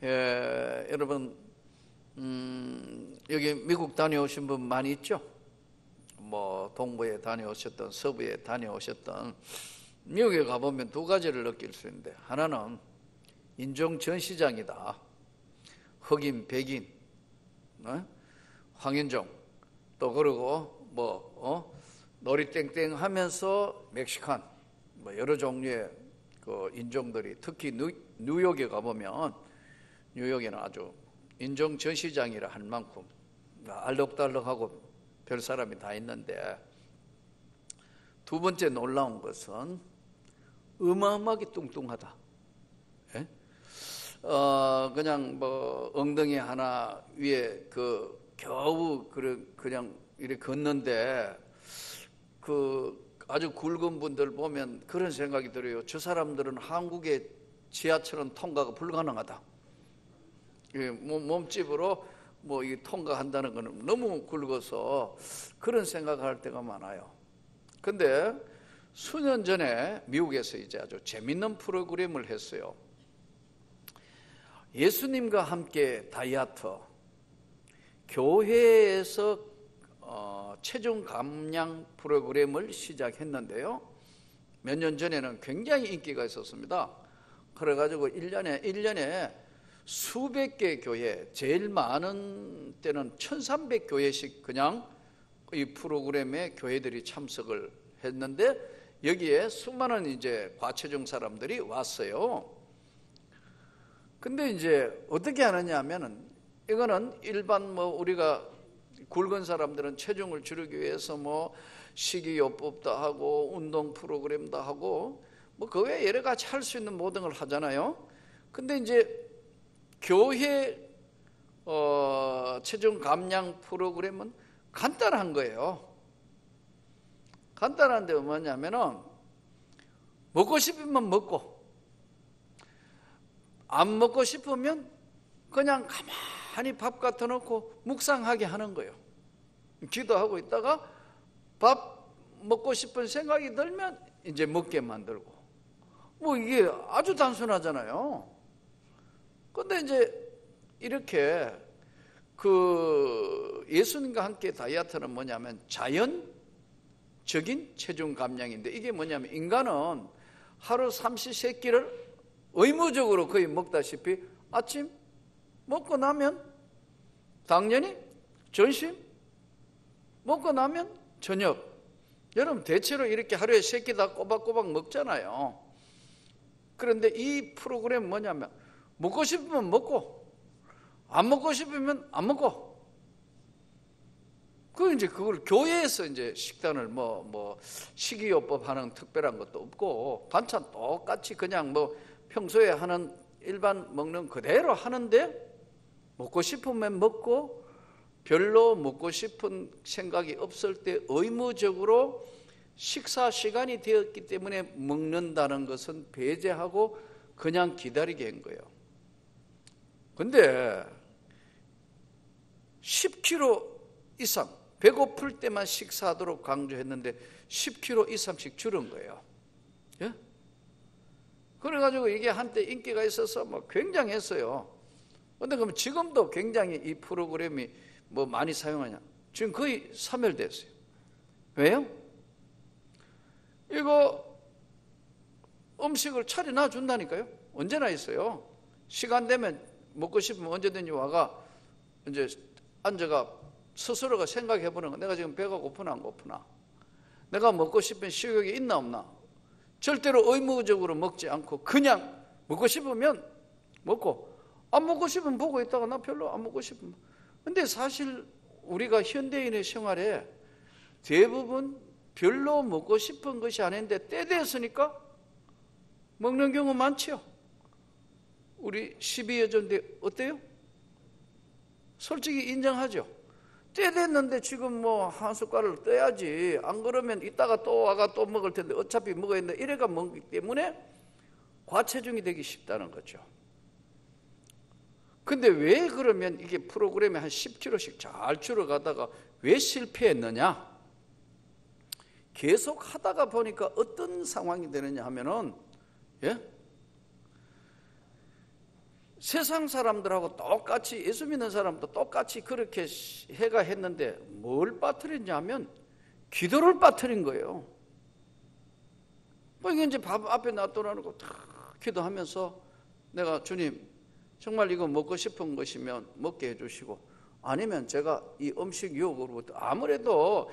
여러분 여기 미국 다녀오신 분 많이 있죠? 뭐 동부에 다녀오셨던 서부에 다녀오셨던 미국에 가보면 두 가지를 느낄 수 있는데, 하나는 인종 전시장이다. 흑인, 백인, 황인종, 또 그리고 놀이땡땡 하면서 멕시칸, 뭐 여러 종류의 그 인종들이, 특히 뉴욕에 가보면, 뉴욕에는 아주 인종 전시장이라 할 만큼 알록달록하고 별 사람이 다 있는데, 두 번째 놀라운 것은 어마어마하게 뚱뚱하다. 예? 그냥 뭐 엉덩이 하나 위에 겨우 그냥 이렇게 걷는데, 아주 굵은 분들 보면 그런 생각이 들어요. 저 사람들은 한국의 지하철은 통과가 불가능하다. 몸집으로 이 통과한다는 것은 너무 굵어서 그런 생각을 할 때가 많아요. 근데 수년 전에 미국에서 이제 아주 재밌는 프로그램을 했어요. 예수님과 함께 다이어트, 교회에서 체중 감량 프로그램을 시작했는데요. 몇 년 전에는 굉장히 인기가 있었습니다. 그래가지고 1년에 수백 개 교회, 제일 많은 때는 1300교회씩 그냥 이 프로그램에 교회들이 참석을 했는데, 여기에 수많은 이제 과체중 사람들이 왔어요. 근데 이제 어떻게 하느냐 하면은, 이거는 일반 우리가 굵은 사람들은 체중을 줄이기 위해서 식이요법도 하고 운동 프로그램도 하고 그 외에 여러 가지 할 수 있는 모든 걸 하잖아요. 근데 이제 교회 체중 감량 프로그램은 간단한 거예요. 간단한데 뭐냐면은, 먹고 싶으면 먹고, 안 먹고 싶으면 그냥 가만히 밥 갖다 놓고 묵상하게 하는 거예요. 기도하고 있다가 밥 먹고 싶은 생각이 들면 이제 먹게 만들고, 이게 아주 단순하잖아요. 근데 이제 이렇게 예수님과 함께 다이어트는 뭐냐면 자연적인 체중 감량인데, 이게 뭐냐면, 인간은 하루 삼시세끼를 의무적으로 거의 먹다시피 아침 먹고 나면 당연히 점심 먹고 나면 저녁, 여러분 대체로 이렇게 하루에 3끼 다 꼬박꼬박 먹잖아요. 그런데 이 프로그램은 뭐냐면, 먹고 싶으면 먹고 안 먹고 싶으면 안 먹고, 이제 그걸 교회에서 이제 식단을 식이요법 하는 특별한 것도 없고, 반찬 똑같이 그냥 평소에 하는 일반 먹는 그대로 하는데, 먹고 싶으면 먹고 별로 먹고 싶은 생각이 없을 때 의무적으로 식사 시간이 되었기 때문에 먹는다는 것은 배제하고 그냥 기다리게 한 거예요. 근데 10kg 이상, 배고플 때만 식사하도록 강조했는데 10kg 이상씩 줄은 거예요. 예? 그래가지고 이게 한때 인기가 있어서 굉장했어요. 근데 그러면 지금도 굉장히 이 프로그램이 많이 사용하냐? 지금 거의 사멸됐어요. 왜요? 이거 음식을 차려놔 준다니까요. 언제나 있어요. 시간 되면 먹고 싶으면 언제든지 와가 이제 앉아가 스스로가 생각해 보는 거. 내가 지금 배가 고프나 안 고프나? 내가 먹고 싶은 식욕이 있나 없나? 절대로 의무적으로 먹지 않고 그냥 먹고 싶으면 먹고, 안 먹고 싶으면 보고 있다가 나 별로 안 먹고 싶으면. 근데 사실 우리가 현대인의 생활에 대부분 별로 먹고 싶은 것이 아닌데 때 됐으니까 먹는 경우 많죠. 우리 12여전대 어때요? 솔직히 인정하죠. 때 됐는데 지금 한 숟갈을 떠야지, 안 그러면 이따가 또 와가 또 먹을 텐데 어차피 먹어야 되는데, 이래가 먹기 때문에 과체중이 되기 쉽다는 거죠. 근데 왜 그러면 이게 프로그램이 한 10kg씩 잘 줄어가다가 왜 실패했느냐? 계속 하다가 보니까 어떤 상황이 되느냐 하면은, 세상 사람들하고 똑같이, 예수 믿는 사람도 똑같이 그렇게 해가 했는데 뭘 빠뜨렸냐면 기도를 빠뜨린 거예요. 이게 이제 밥 앞에 놔둬놓고 탁 기도하면서 내가 주님 정말 이거 먹고 싶은 것이면 먹게 해주시고, 아니면 제가 이 음식 유혹으로부터, 아무래도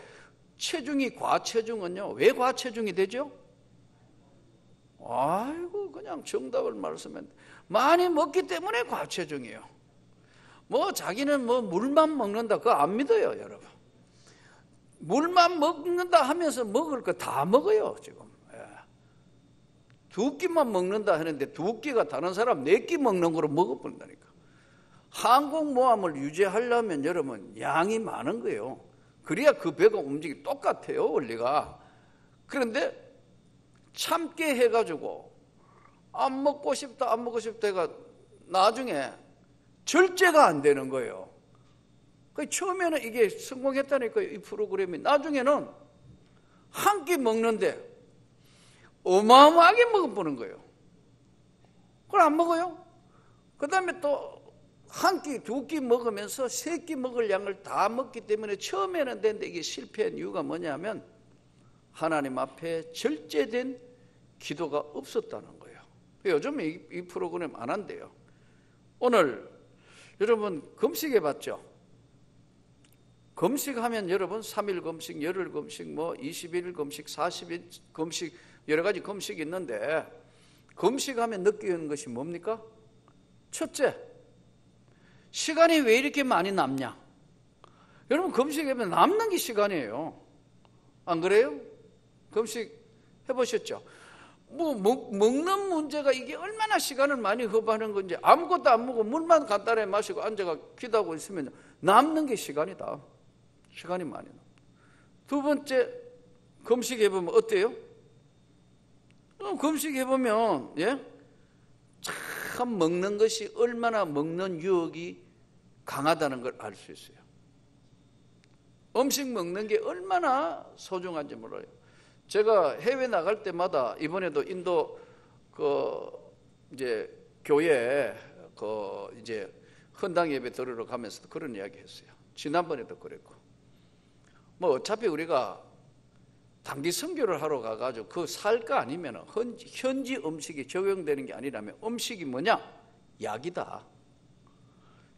체중이 과체중은요, 왜 과체중이 되죠? 아이고 그냥 정답을 말씀해. 많이 먹기 때문에 과체중이에요. 뭐 자기는 뭐 물만 먹는다 그거 안 믿어요 여러분. 물만 먹는다 하면서 먹을 거 다 먹어요 지금. 두 끼만 먹는다 하는데 두 끼가 다른 사람 네 끼 먹는 거로 먹어버린다니까. 항공모함을 유지하려면 여러분 양이 많은 거예요. 그래야 그 배가 움직이 똑같아요 원리가. 그런데 참게 해가지고 안 먹고 싶다 안 먹고 싶다 해가 나중에 절제가 안 되는 거예요. 처음에는 이게 성공했다니까요 이 프로그램이. 나중에는 한 끼 먹는데 어마어마하게 먹어보는 거예요. 그걸 안 먹어요. 그 다음에 또 한 끼, 두 끼 먹으면서 세 끼 먹을 양을 다 먹기 때문에 처음에는 되는데 이게 실패한 이유가 뭐냐면 하나님 앞에 절제된 기도가 없었다는 거예요. 요즘 이 프로그램 안 한대요. 오늘 여러분 금식해 봤죠? 금식하면 여러분 3일 금식, 열흘 금식, 뭐 21일 금식, 40일 금식, 여러 가지 금식이 있는데 금식하면 느끼는 것이 뭡니까? 첫째, 시간이 왜 이렇게 많이 남냐? 여러분 금식하면 남는 게 시간이에요. 안 그래요? 금식 해보셨죠? 먹는 문제가 이게 얼마나 시간을 많이 허비하는 건지. 아무것도 안 먹고 물만 간단하게 마시고 앉아가 기도하고 있으면 남는 게 시간이다. 시간이 많이 나. 두 번째, 금식해보면 어때요? 금식해보면 참 먹는 것이 얼마나 먹는 유혹이 강하다는 걸 알 수 있어요. 음식 먹는 게 얼마나 소중한지 몰라요. 제가 해외 나갈 때마다, 이번에도 인도 이제 교회 이제 헌당 예배 들으러 가면서도 그런 이야기 했어요. 지난번에도 그랬고. 뭐 어차피 우리가 단기 선교를 하러 가가지고 그 살 거 아니면 현지 음식이 적용되는 게 아니라면 음식이 뭐냐? 약이다.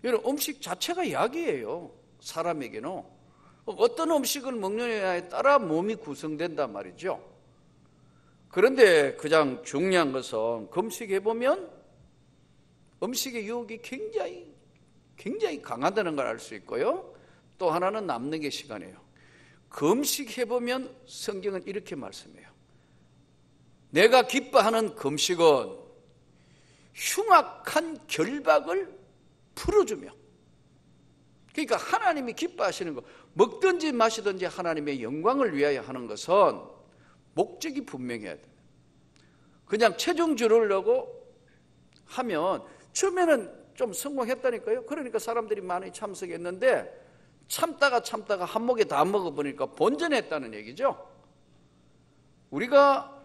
여러분 음식 자체가 약이에요. 사람에게는. 어떤 음식을 먹느냐에 따라 몸이 구성된단 말이죠. 그런데 가장 중요한 것은 금식해보면 음식의 유혹이 굉장히 강하다는 걸 알 수 있고요. 또 하나는 남는 게 시간이에요. 금식해보면 성경은 이렇게 말씀해요. 내가 기뻐하는 금식은 흉악한 결박을 풀어주며, 그러니까 하나님이 기뻐하시는 거, 먹든지 마시든지 하나님의 영광을 위하여 하는 것은 목적이 분명해야 돼요. 그냥 체중 줄이려고 하면 처음에는 좀 성공했다니까요. 그러니까 사람들이 많이 참석했는데 참다가 한 목에 다 먹어보니까 본전했다는 얘기죠. 우리가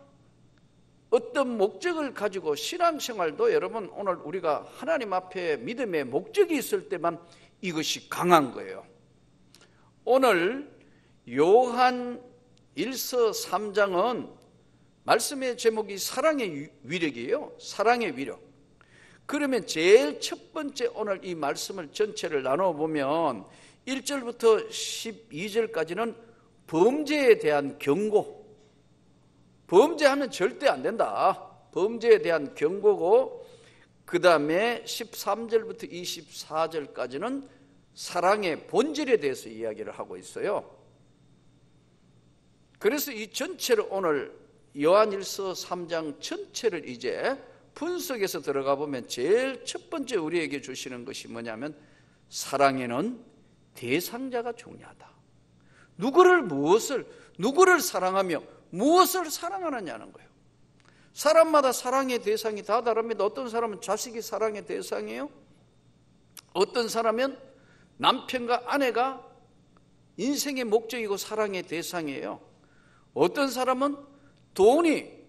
어떤 목적을 가지고 신앙생활도 여러분 오늘 우리가 하나님 앞에 믿음의 목적이 있을 때만 이것이 강한 거예요. 오늘 요한 1서 3장은 말씀의 제목이 사랑의 위력이에요. 사랑의 위력. 그러면 제일 첫 번째 오늘 이 말씀을 전체를 나눠보면 1절부터 12절까지는 범죄에 대한 경고. 범죄하면 절대 안 된다. 범죄에 대한 경고고, 그 다음에 13절부터 24절까지는 사랑의 본질에 대해서 이야기를 하고 있어요. 그래서 이 전체를 오늘 요한일서 3장 전체를 이제 분석해서 들어가 보면 제일 첫 번째 우리에게 주시는 것이 뭐냐면 사랑에는 대상자가 중요하다. 누구를 사랑하며 무엇을 사랑하느냐는 거예요. 사람마다 사랑의 대상이 다 다릅니다. 어떤 사람은 자식이 사랑의 대상이에요. 어떤 사람은 남편과 아내가 인생의 목적이고 사랑의 대상이에요. 어떤 사람은 돈이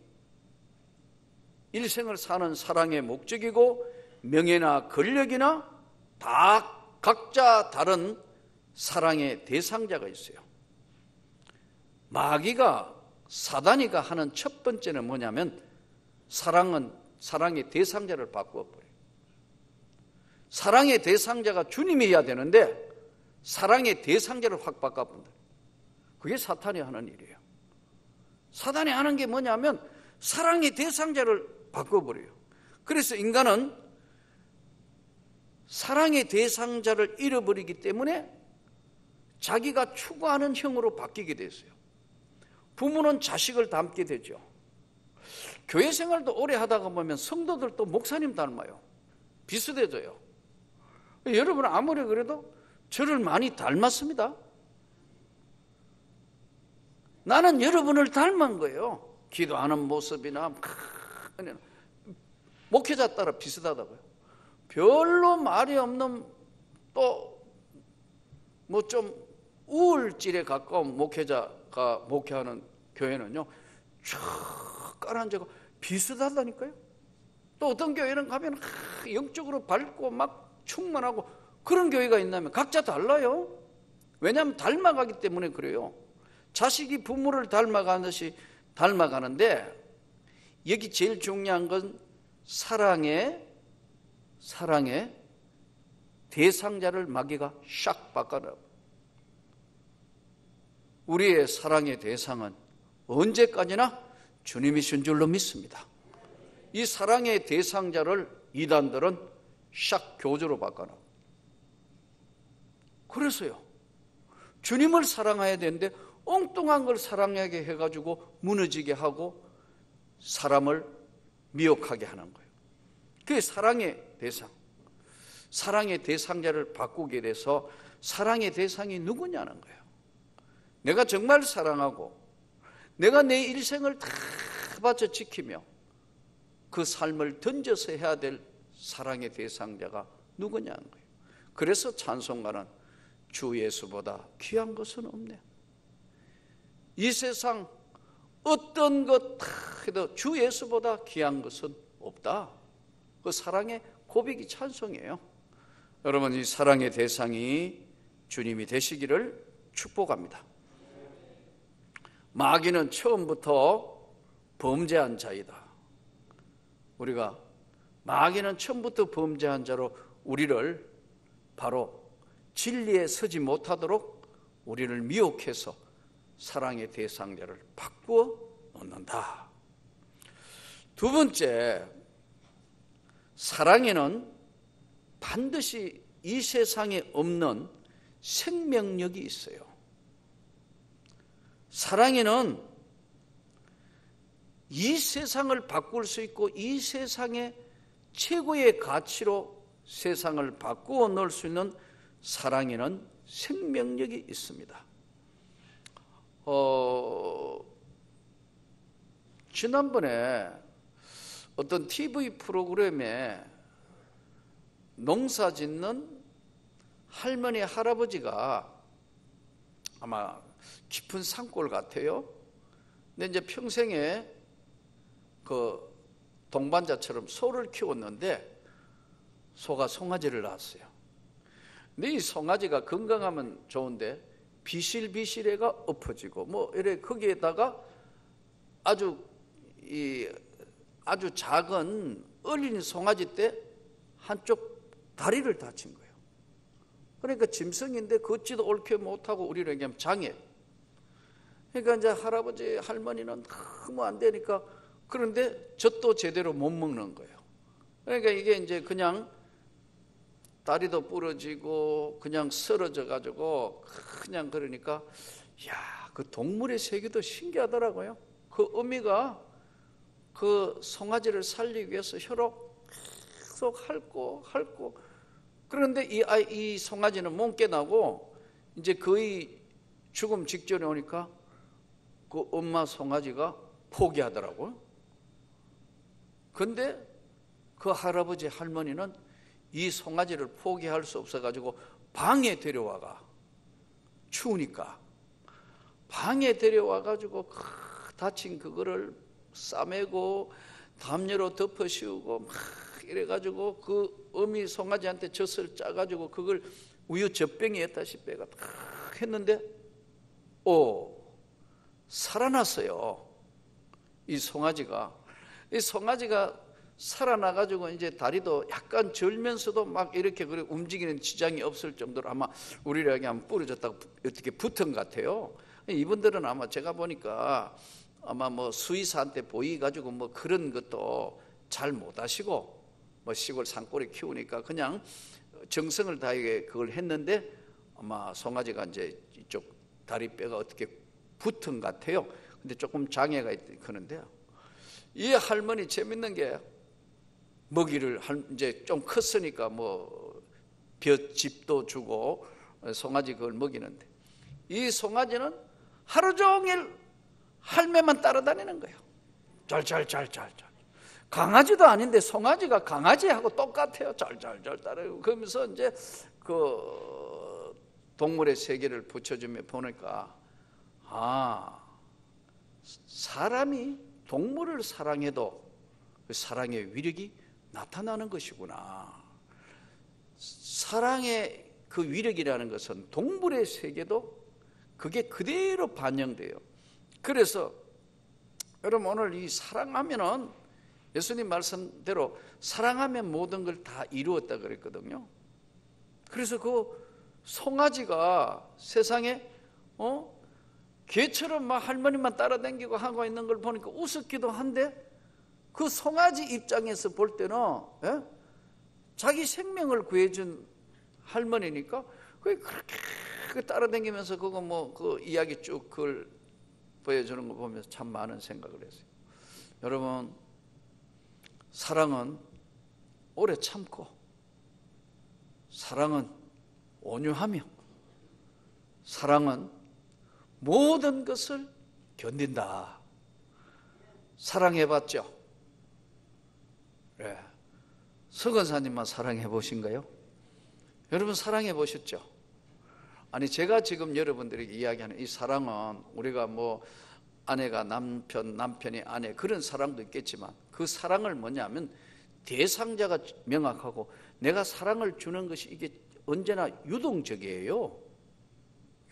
일생을 사는 사랑의 목적이고 명예나 권력이나 다 각자 다른 사랑의 대상자가 있어요. 마귀가, 사단이가 하는 첫 번째는 뭐냐면 사랑의 대상자를 바꾸어버려요. 사랑의 대상자가 주님이어야 되는데 사랑의 대상자를 확 바꿔본다. 그게 사탄이 하는 일이에요. 사단이 하는 게 뭐냐면 사랑의 대상자를 바꿔버려요. 그래서 인간은 사랑의 대상자를 잃어버리기 때문에 자기가 추구하는 형으로 바뀌게 됐어요. 부모는 자식을 닮게 되죠. 교회 생활도 오래 하다가 보면 성도들도 목사님 닮아요. 비슷해져요. 여러분 아무리 그래도 저를 많이 닮았습니다. 나는 여러분을 닮은 거예요. 기도하는 모습이나 목회자 따라 비슷하다고요. 별로 말이 없는 또 뭐 좀 우울질에 가까운 목회자가 목회하는 교회는요, 쫙 깔아앉아서 비슷하다니까요. 또 어떤 교회는 가면 영적으로 밝고 막 충만하고 그런 교회가 있다면 각자 달라요. 왜냐하면 닮아가기 때문에 그래요. 자식이 부모를 닮아가듯이 닮아가는데 여기 제일 중요한 건 사랑의 대상자를 마귀가 샥 바꿔놔요. 우리의 사랑의 대상은 언제까지나 주님이신 줄로 믿습니다. 이 사랑의 대상자를 이단들은 샥 교조로 바꿔놔요. 그래서요, 주님을 사랑해야 되는데 엉뚱한 걸 사랑하게 해가지고 무너지게 하고 사람을 미혹하게 하는 거예요. 그게 사랑의 대상. 사랑의 대상자를 바꾸게 돼서 사랑의 대상이 누구냐는 거예요. 내가 정말 사랑하고 내가 내 일생을 다 바쳐 지키며 그 삶을 던져서 해야 될 사랑의 대상자가 누구냐는 거예요. 그래서 찬송가는 주 예수보다 귀한 것은 없네. 이 세상 어떤 것 다 해도 주 예수보다 귀한 것은 없다. 그 사랑의 고백이 찬송이에요. 여러분, 이 사랑의 대상이 주님이 되시기를 축복합니다. 마귀는 처음부터 범죄한 자이다. 마귀는 처음부터 범죄한 자로 우리를 바로 진리에 서지 못하도록 우리를 미혹해서 사랑의 대상자를 바꾸어 놓는다. 두 번째, 사랑에는 반드시 이 세상에 없는 생명력이 있어요. 사랑에는 이 세상을 바꿀 수 있고 이 세상의 최고의 가치로 세상을 바꾸어 놓을 수 있는 사랑에는 생명력이 있습니다. 지난번에 어떤 TV 프로그램에 농사 짓는 할머니, 할아버지가 아마 깊은 산골 같아요. 근데 이제 평생에 그 동반자처럼 소를 키웠는데 소가 송아지를 낳았어요. 근데 이 송아지가 건강하면 좋은데 비실비실해가 엎어지고 뭐 이래 거기에다가 아주 작은 어린 송아지 때 한쪽 다리를 다친 거예요. 그러니까 짐승인데 걷지도 옳게 못하고 우리를 얘기하면 장애. 그러니까 이제 할아버지, 할머니는 너무 안 되니까 그런데 젖도 제대로 못 먹는 거예요. 그러니까 이게 이제 그냥 다리도 부러지고 그냥 쓰러져 가지고 그냥 그러니까 그 동물의 세계도 신기하더라고요. 그 어미가 그 송아지를 살리기 위해서 혀로 계속 핥고 그런데 이 송아지는 못 깨나고 이제 거의 죽음 직전에 오니까 그 엄마 송아지가 포기하더라고요. 근데 그 할아버지, 할머니는 이 송아지를 포기할 수 없어가지고 방에 데려와가, 추우니까 방에 데려와가지고 다친 그거를 싸매고 담요로 덮어 씌우고 막 이래가지고 그 어미 송아지한테 젖을 짜가지고 그걸 우유 젖병이었다시 빼가 탁 했는데 살아났어요. 이 송아지가 살아나가지고 이제 다리도 약간 절면서도 막 이렇게 움직이는 지장이 없을 정도로 아마 우리를 하면 부러졌다고 어떻게 붙은 것 같아요. 이분들은 아마 제가 보니까 아마 뭐 수의사한테 보이가지고 뭐 그런 것도 잘 못하시고 뭐 시골 산골에 키우니까 그냥 정성을 다해 그걸 했는데 아마 송아지가 이제 이쪽 다리뼈가 어떻게 붙은 것 같아요. 근데 조금 장애가 있는데요. 이 할머니 재밌는 게 먹이를 이제 좀 컸으니까 뭐 벼집도 주고 송아지 그걸 먹이는데 이 송아지는 하루 종일 할매만 따라다니는 거예요. 짤짤짤짤짤. 강아지도 아닌데 송아지가 강아지하고 똑같아요. 짤짤짤 따라요. 그러면서 이제 그 동물의 세계를 붙여주며 보니까 사람이 동물을 사랑해도 그 사랑의 위력이 나타나는 것이구나. 사랑의 그 위력이라는 것은 동물의 세계도 그게 그대로 반영돼요. 그래서 여러분 오늘 이 사랑하면은 예수님 말씀대로 사랑하면 모든 걸 다 이루었다 그랬거든요. 그래서 그 송아지가 세상에 개처럼 막 할머니만 따라다니고 하고 있는 걸 보니까 우습기도 한데 그 송아지 입장에서 볼 때는 자기 생명을 구해준 할머니니까 그렇게 따라다니면서 그거 뭐 그 이야기 쭉 그걸 보여주는 거 보면서 참 많은 생각을 했어요. 여러분 사랑은 오래 참고 사랑은 온유하며 사랑은 모든 것을 견딘다. 사랑해봤죠? 네. 서건사님만 사랑해 보신가요? 여러분 사랑해 보셨죠? 아니 제가 지금 여러분들에게 이야기하는 이 사랑은 우리가 뭐 아내가 남편이 아내 그런 사랑도 있겠지만 그 사랑을 뭐냐면 대상자가 명확하고 내가 사랑을 주는 것이 이게 언제나 유동적이에요.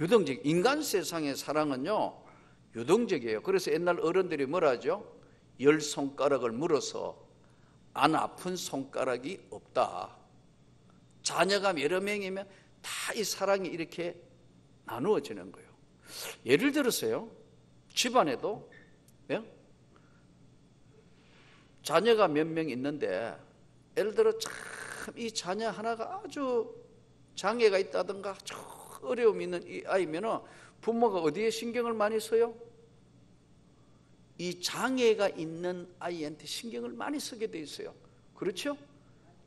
유동적. 인간 세상의 사랑은요 유동적이에요. 그래서 옛날 어른들이 뭐라 하죠? 10손가락을 물어서 안 아픈 손가락이 없다. 자녀가 여러 명이면 다 이 사랑이 이렇게 나누어지는 거예요. 예를 들어서요 집안에도 자녀가 몇 명 있는데 예를 들어 참 이 자녀 하나가 아주 장애가 있다든가 어려움이 있는 이 아이면은 부모가 어디에 신경을 많이 써요? 이 장애가 있는 아이한테 신경을 많이 쓰게 돼 있어요. 그렇죠?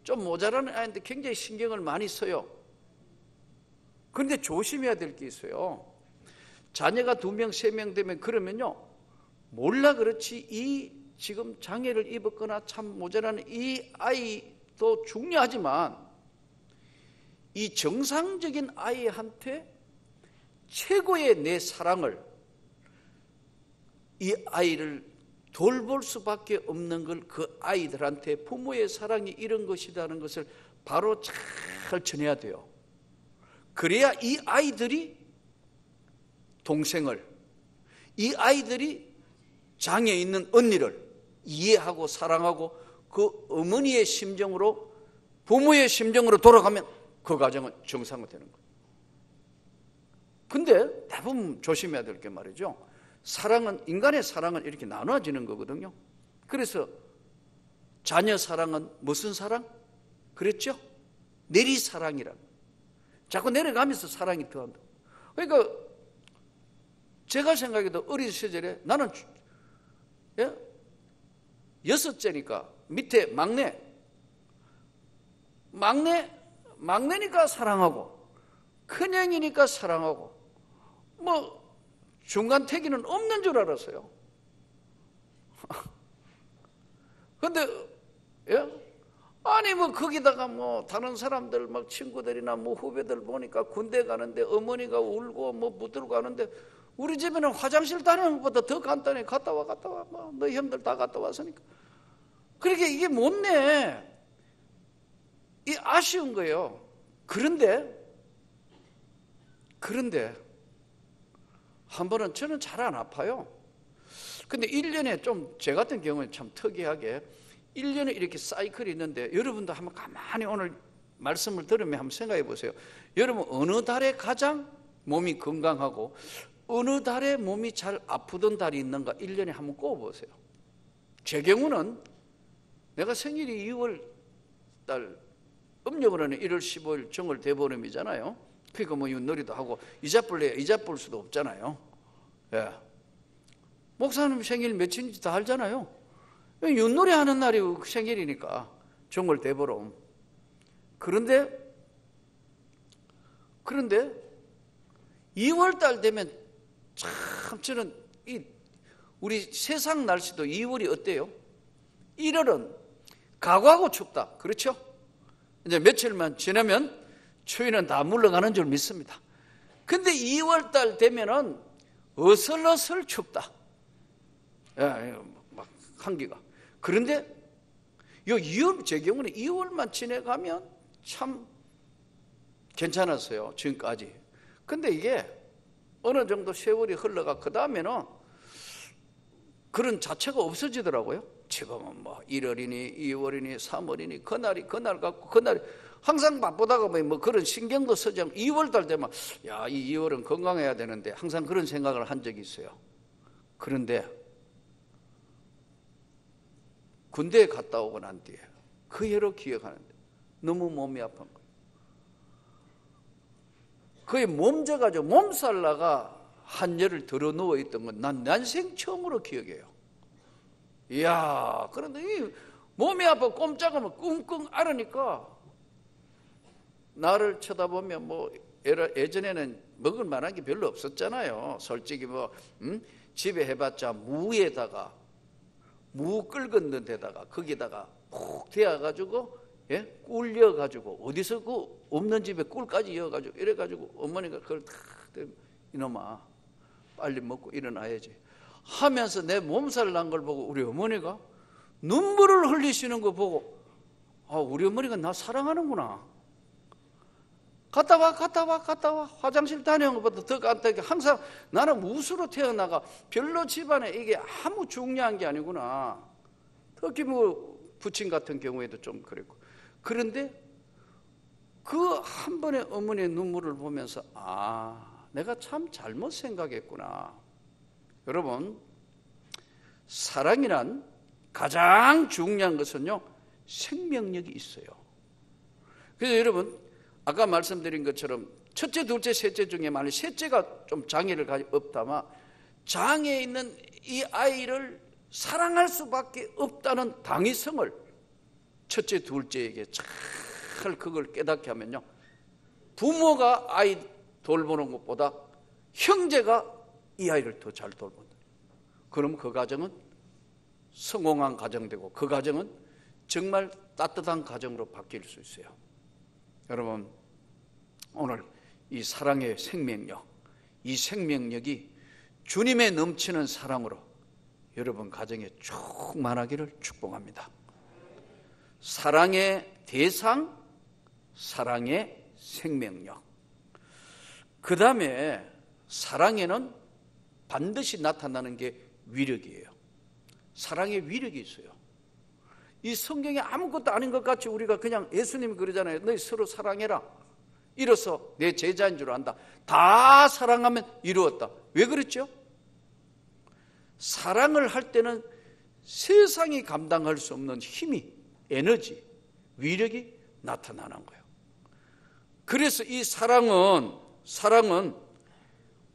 좀 모자라는 아이한테 굉장히 신경을 많이 써요. 그런데 조심해야 될 게 있어요. 자녀가 2명, 3명 되면 그러면요 몰라 그렇지 이 지금 장애를 입었거나 참 모자라는 이 아이도 중요하지만 이 정상적인 아이한테 최고의 내 사랑을 이 아이를 돌볼 수밖에 없는 걸 그 아이들한테 부모의 사랑이 이런 것이라는 것을 바로 잘 전해야 돼요. 그래야 이 아이들이 동생을 이 아이들이 장애 있는 언니를 이해하고 사랑하고 그 어머니의 심정으로 부모의 심정으로 돌아가면 그 가정은 정상화되는 거예요. 근데 대부분 조심해야 될 게 말이죠. 사랑은 인간의 사랑은 이렇게 나눠지는 거거든요. 그래서 자녀 사랑은 무슨 사랑? 그랬죠? 내리사랑이라고. 자꾸 내려가면서 사랑이 더한다. 그러니까 제가 생각해도 어린 시절에 나는 6째니까 밑에 막내니까 사랑하고 큰형이니까 사랑하고 뭐 중간 태기는 없는 줄 알았어요. 근데 아니 뭐 거기다가 뭐 다른 사람들 막 친구들이나 뭐 후배들 보니까 군대 가는데 어머니가 울고 뭐 묻들고 가는데 우리 집에는 화장실 다니는 것보다 더 간단해. 갔다 와 뭐 너 형들 다 갔다 왔으니까. 그러니까 이게 못내. 이 아쉬운 거예요. 그런데 한 번은 저는 잘 안 아파요. 근데 1년에 좀 제 같은 경우는 참 특이하게 1년에 이렇게 사이클이 있는데, 여러분도 한번 가만히 오늘 말씀을 들으면 한번 생각해 보세요. 여러분 어느 달에 가장 몸이 건강하고 어느 달에 몸이 잘 아프던 달이 있는가 1년에 한번 꼽아보세요. 제 경우는 내가 생일이 2월 달, 음력으로는 1월 15일 정월 대보름이잖아요. 그러니까 뭐 윷놀이도 하고 이자뿔 수도 없잖아요. 예. 목사님 생일 며칠인지 다 알잖아요. 윷놀이 하는 날이 생일이니까 정월 대보름. 그런데 2월 달 되면 참 저는 우리 세상 날씨도 2월이 어때요? 1월은 각오하고 춥다. 그렇죠? 이제 며칠만 지나면 추위는 다 물러가는 줄 믿습니다. 근데 2월 달 되면은 어슬어슬 춥다. 막 한기가. 그런데 제 경우는 2월만 지내가면 참 괜찮았어요. 지금까지. 근데 이게 어느 정도 세월이 흘러가 그 다음에는 그런 자체가 없어지더라고요. 지금은 뭐 1월이니 2월이니 3월이니 그날 갖고 그날이 항상 바쁘다가 뭐 그런 신경도 쓰지 않고 2월 달 되면 야, 이 2월은 건강해야 되는데 항상 그런 생각을 한 적이 있어요. 그런데 군대에 갔다 오고 난 뒤에 그 해로 기억하는데 너무 몸이 아픈 거예요. 거의 몸져가지고 몸살나가 한여를 들어 누워있던 건 난 난생 처음으로 기억해요. 이야, 그런데 이 몸이 아파 꼼짝하면 끙끙 앓으니까 나를 쳐다보면 뭐 예전에는 먹을 만한 게 별로 없었잖아요. 솔직히 뭐 집에 해봤자 무에다가 무 끓는 데다가 거기다가 푹 데워가지고 꿀려가지고 어디서 그 없는 집에 꿀까지 이어가지고 이래가지고 어머니가 그걸 다 이놈아 빨리 먹고 일어나야지 하면서 내 몸살 난 걸 보고 우리 어머니가 눈물을 흘리시는 거 보고 아, 우리 어머니가 나 사랑하는구나. 갔다 와 화장실 다녀온 것보다 더 간단하게 항상 나는 무수로 태어나가 별로 집안에 이게 아무 중요한 게 아니구나. 특히 뭐 부친 같은 경우에도 좀 그랬고. 그런데 그 한 번의 어머니의 눈물을 보면서 아, 내가 참 잘못 생각했구나. 여러분, 사랑이란 가장 중요한 것은요, 생명력이 있어요. 그래서 여러분, 아까 말씀드린 것처럼 첫째, 둘째, 셋째 중에 만약 셋째가 좀 장애를 없다면 장애 있는 이 아이를 사랑할 수밖에 없다는 당위성을 첫째, 둘째에게 잘 그걸 깨닫게 하면요, 부모가 아이 돌보는 것보다 형제가 이 아이를 더 잘 돌본다. 그럼 그 가정은 성공한 가정되고 그 가정은 정말 따뜻한 가정으로 바뀔 수 있어요. 여러분, 오늘 이 사랑의 생명력, 이 생명력이 주님의 넘치는 사랑으로 여러분 가정에 충만하기를 축복합니다. 사랑의 대상, 사랑의 생명력. 그 다음에 사랑에는 반드시 나타나는 게 위력이에요. 사랑의 위력이 있어요. 이 성경에 아무것도 아닌 것 같이 우리가 그냥 예수님이 그러잖아요. 너희 서로 사랑해라. 이로써 내 제자인 줄 안다. 다 사랑하면 이루었다. 왜 그랬죠? 사랑을 할 때는 세상이 감당할 수 없는 힘이, 에너지, 위력이 나타나는 거예요. 그래서 이 사랑은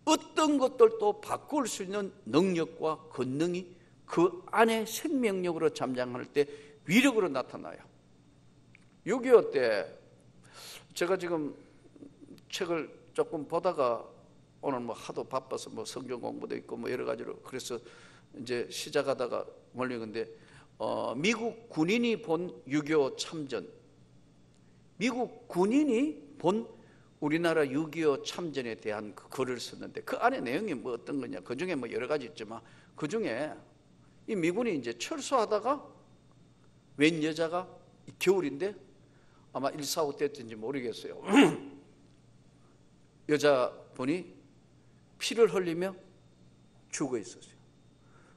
어떤 것들도 바꿀 수 있는 능력과 권능이 그 안에 생명력으로 잠잠할 때 위력으로 나타나요. 6.25 때 제가 지금 책을 조금 보다가 오늘 뭐 하도 바빠서 뭐 성경 공부도 있고 뭐 여러 가지로 그래서 이제 시작하다가 몰리는데 미국 군인이 본 6.25 참전, 미국 군인이 본 우리나라 6.25 참전에 대한 그 글을 썼는데 그 안에 내용이 뭐 어떤 거냐, 그 중에 뭐 여러 가지 있지만 그 중에 이 미군이 이제 철수하다가 웬 여자가 겨울인데 아마 145 때였는지 모르겠어요. 여자분이 피를 흘리며 죽어 있었어요.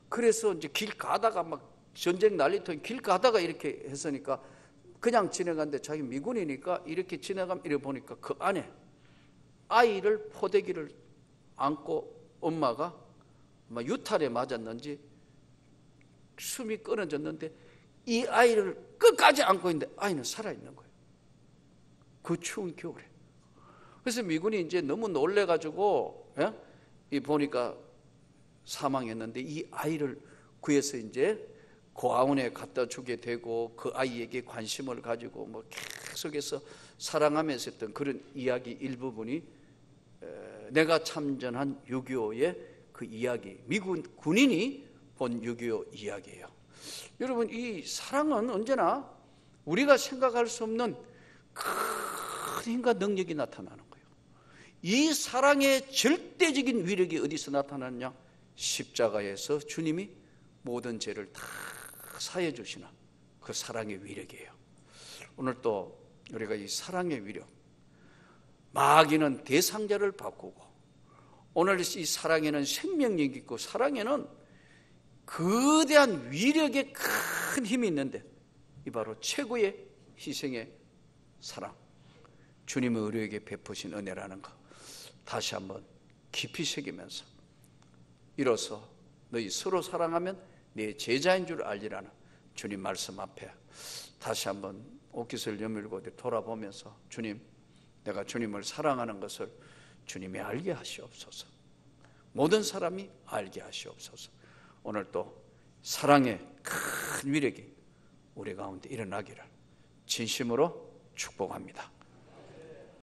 그래서 이제 길 가다가 막 전쟁 난리통 길 가다가 이렇게 했으니까 그냥 지나갔는데 자기 미군이니까 이렇게 지나가면 이래 보니까 그 안에 아이를 포대기를 안고 엄마가 아마 유탄에 맞았는지 숨이 끊어졌는데 이 아이를 끝까지 안고 있는데 아이는 살아있는 거예요. 그 추운 겨울에. 그래서 미군이 이제 너무 놀래가지고 이 보니까 사망했는데 이 아이를 구해서 이제 고아원에 갖다 주게 되고 그 아이에게 관심을 가지고 뭐 계속해서 사랑하면서 했던 그런 이야기 일부분이 내가 참전한 6.25의 그 이야기, 미군 군인이 본 6.25 이야기예요. 여러분, 이 사랑은 언제나 우리가 생각할 수 없는 큰 힘과 능력이 나타나는 거예요. 이 사랑의 절대적인 위력이 어디서 나타나느냐? 십자가에서 주님이 모든 죄를 다 사해 주시는 그 사랑의 위력이에요. 오늘 또 우리가 이 사랑의 위력, 마귀는 대상자를 바꾸고 오늘 이 사랑에는 생명력이 있고 사랑에는 거대한 위력의 큰 힘이 있는데 이 바로 최고의 희생의 사랑, 주님의 우리에게 베푸신 은혜라는 것 다시 한번 깊이 새기면서 이로써 너희 서로 사랑하면 내 제자인 줄 알리라는 주님 말씀 앞에 다시 한번 옷깃을 여밀고 돌아보면서 주님, 내가 주님을 사랑하는 것을 주님이 알게 하시옵소서. 모든 사람이 알게 하시옵소서. 오늘 또 사랑의 큰 위력이 우리 가운데 일어나기를 진심으로 축복합니다.